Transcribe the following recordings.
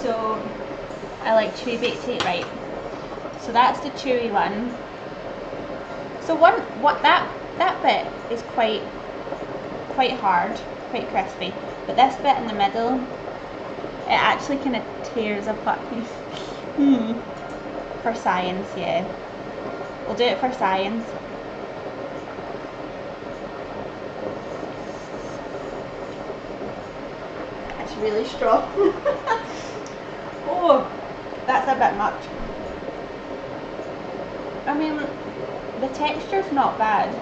So I like chewy baked tape, right? So that's the chewy one. So that bit is quite hard, quite crispy, but this bit in the middle, it actually kind of tears apart. For science, yeah. We'll do it for science. It's really strong. Oh, that's a bit much. I mean, the texture's not bad,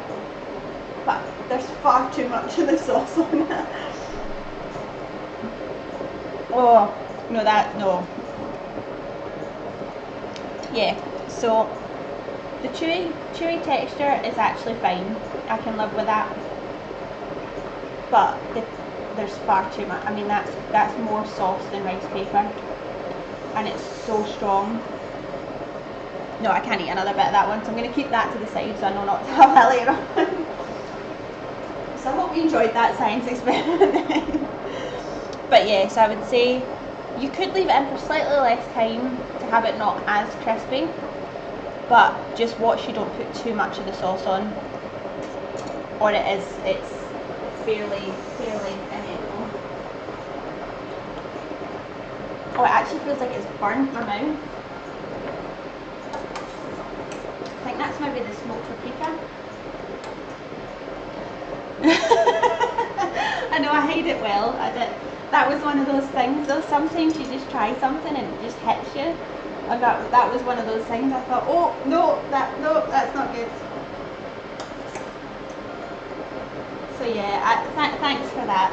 but there's far too much of the sauce on it. Oh, no, no. Yeah, so the chewy texture is actually fine. I can live with that. But there's far too much. I mean, that's more sauce than rice paper. And it's so strong. No, I can't eat another bit of that one, so I'm going to keep that to the side so I know not to have that later on. So I hope you enjoyed that science experiment. But yes, I would say you could leave it in for slightly less time to have it not as crispy, but just watch you don't put too much of the sauce on, or it's fairly inedible. Oh, it actually feels like it's burnt my mouth. I think that's maybe the smoked paprika. I know I hide it well. That was one of those things though. Sometimes you just try something and it just hits you. And that was one of those things. I thought, oh no, that's not good. So yeah, thanks for that.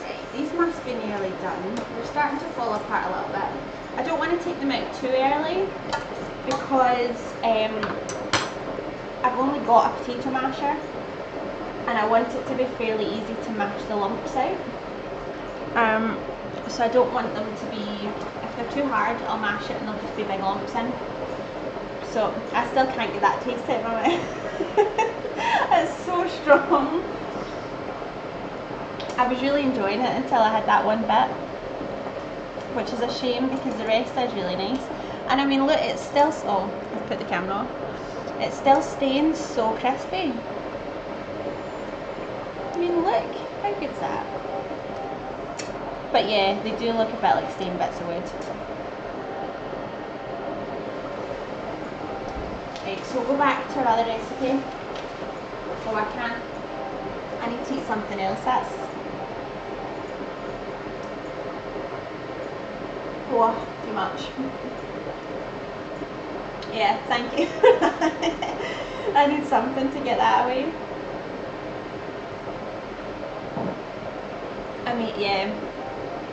Right, these must be nearly done. They're starting to fall apart a little bit. I don't want to take them out too early because I've only got a potato masher and I want it to be fairly easy to mash the lumps out. So I don't want them to be, if they're too hard, I'll mash it and they'll just be big lumps in. So I still can't get that taste out of my mouth. It's so strong. I was really enjoying it until I had that one bit, which is a shame because the rest is really nice. And I mean, look, it's still, oh, I've put the camera off. It still stains so crispy. I mean, look, how good's that? But yeah, they do look a bit like stained bits of wood. Right, so we'll go back to our other recipe. Oh, I need to eat something else. That's, oh, too much. Yeah, thank you. I need something to get that away. I mean, yeah,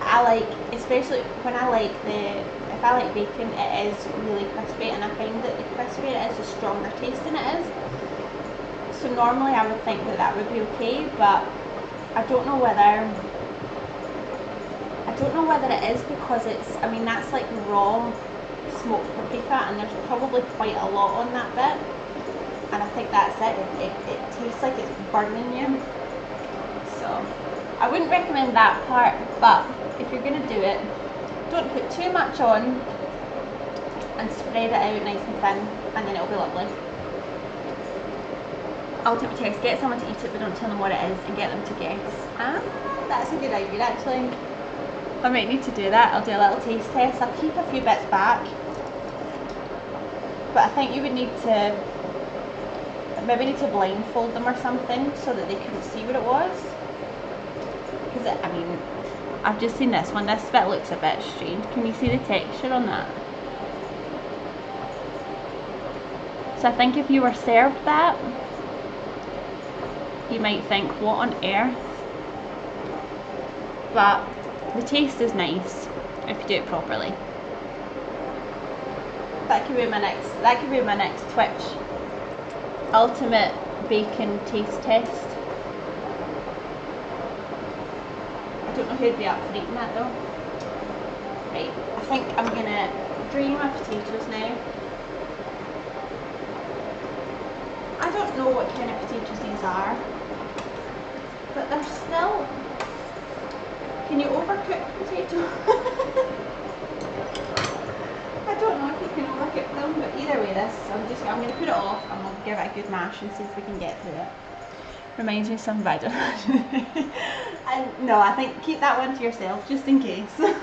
I like, especially when if I like bacon, it is really crispy, and I find that the crispier it is, the stronger tasting it is. So normally I would think that would be okay, but I don't know whether it is because it's, I mean, that's like raw smoked paprika and there's probably quite a lot on that bit, and I think that's it. It tastes like it's burning you. So I wouldn't recommend that part, but if you're going to do it, don't put too much on and spread it out nice and thin, and then it'll be lovely. Ultimate test, get someone to eat it but don't tell them what it is and get them to guess. Ah, that's a good idea actually. I might need to do that. I'll do a little taste test. I'll keep a few bits back, but I think you would need to blindfold them or something so that they couldn't see what it was. Because I mean, I've just seen this one. This bit looks a bit strange. Can you see the texture on that? So I think if you were served that, you might think, what on earth? But the taste is nice if you do it properly. That could be my next Twitch ultimate bacon taste test. I don't know who'd be up for eating that though. Right, I think I'm gonna drain my potatoes now. I don't know what kind of potatoes these are, but they're still Can you overcook potato? I don't know if you can overcook them, but either way, I'm going to put it off and we'll give it a good mash and see if we can get through it. Reminds me of some veg. No, I think keep that one to yourself just in case. They're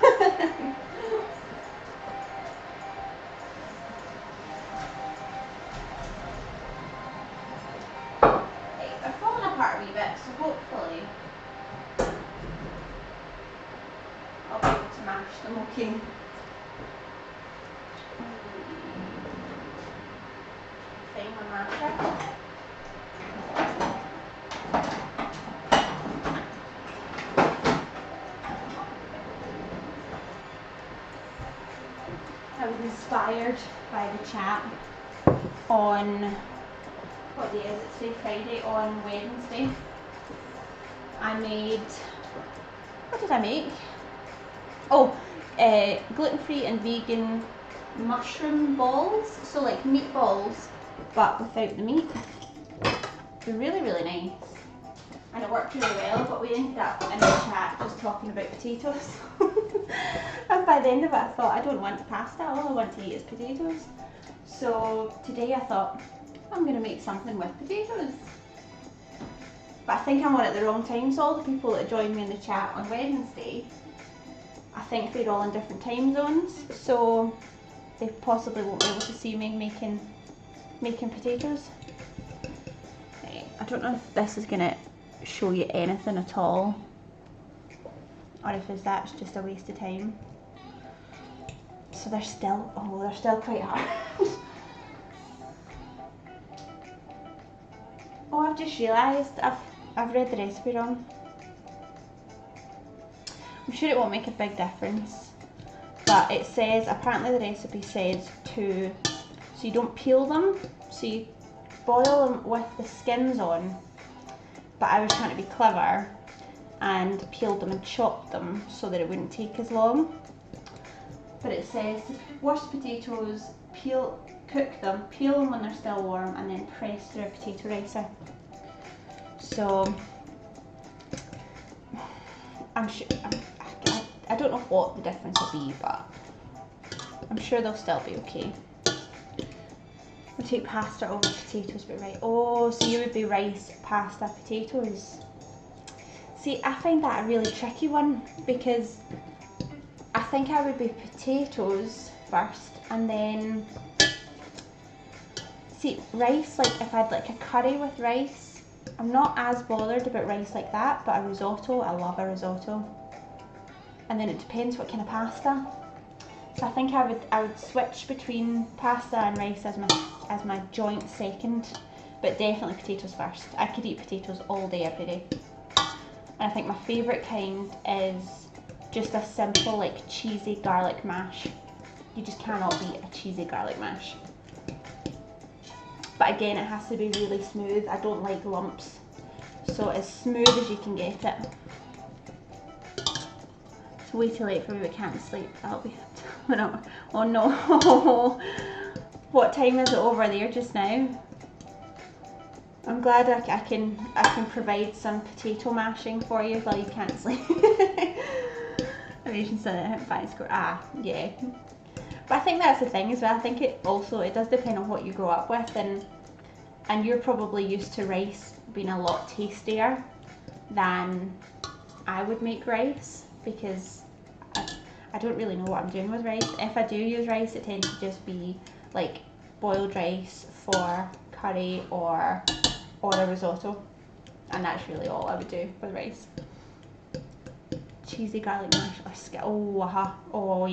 falling apart a wee bit, so hopefully I'll be able to mash them okay. Find my masher. I was inspired by the chat on, what day is it today? Friday. On Wednesday I made, what did I make? Oh, gluten-free and vegan mushroom balls, so like meatballs but without the meat. They're really, really nice and it worked really well, but we ended up in the chat just talking about potatoes. And by the end of it I thought, I don't want pasta, all I want to eat is potatoes. So today I thought, I'm going to make something with potatoes. But I think I'm on at the wrong time, so all the people that joined me in the chat on Wednesday, I think they're all in different time zones, so they possibly won't be able to see me making potatoes. Right, I don't know if this is going to show you anything at all, or if that's just a waste of time. So they're still, oh, they're still quite hard. Oh, I've just realised I've read the recipe wrong. I'm sure it won't make a big difference, but it says, apparently the recipe says so you don't peel them, so you boil them with the skins on, but I was trying to be clever and peeled them and chopped them so that it wouldn't take as long. But it says wash potatoes, cook them, peel them when they're still warm, and then press through a potato ricer. So I'm sure, I don't know what the difference will be, but I'm sure they'll still be okay. We'll take pasta over potatoes, but right. Oh, so you would be rice, pasta, potatoes. See, I find that a really tricky one, because I think I would be potatoes first, and then, see, rice, like if I'd like a curry with rice, I'm not as bothered about rice like that, but a risotto, I love a risotto. And then it depends what kind of pasta. So I think I would switch between pasta and rice as my joint second, but definitely potatoes first. I could eat potatoes all day, every day. And I think my favourite kind is just a simple, like, cheesy garlic mash. You just cannot beat a cheesy garlic mash. But again, it has to be really smooth. I don't like lumps. So as smooth as you can get it. It's way too late for me, we can't sleep. That'll be oh no. What time is it over there just now? I'm glad I can provide some potato mashing for you while you can't sleep. Asian said yeah. But I think that's the thing as well. I think it does depend on what you grow up with, and you're probably used to rice being a lot tastier than I would make rice, because I don't really know what I'm doing with rice. If I do use rice, it tends to just be like boiled rice for curry or a risotto, and that's really all I would do with rice. Cheesy garlic mash or oh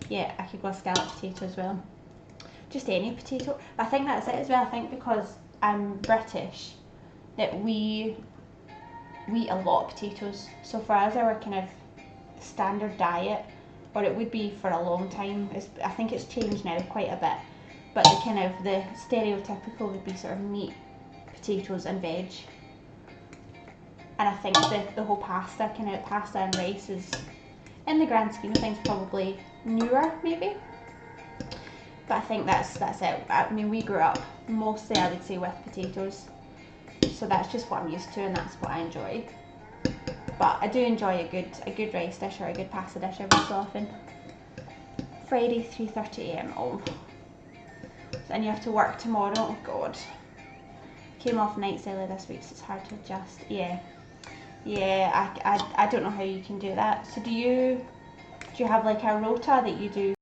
yeah, I could go scallop potato as well. Just any potato. I think that's it as well. I think because I'm British, that we eat a lot of potatoes. So for us, our kind of standard diet, or it would be for a long time, I think it's changed now quite a bit, but the stereotypical would be sort of meat, potatoes and veg. And I think the whole pasta and rice is, in the grand scheme of things, probably newer maybe. But I think that's it. I mean, we grew up mostly, I would say, with potatoes. So that's just what I'm used to, and that's what I enjoy. But I do enjoy a good rice dish or a good pasta dish every so often. Friday, 3:30 AM. Oh. And you have to work tomorrow. Oh God. Came off nights early this week, so it's hard to adjust. Yeah. Yeah, I don't know how you can do that. So do you have like a rota that you do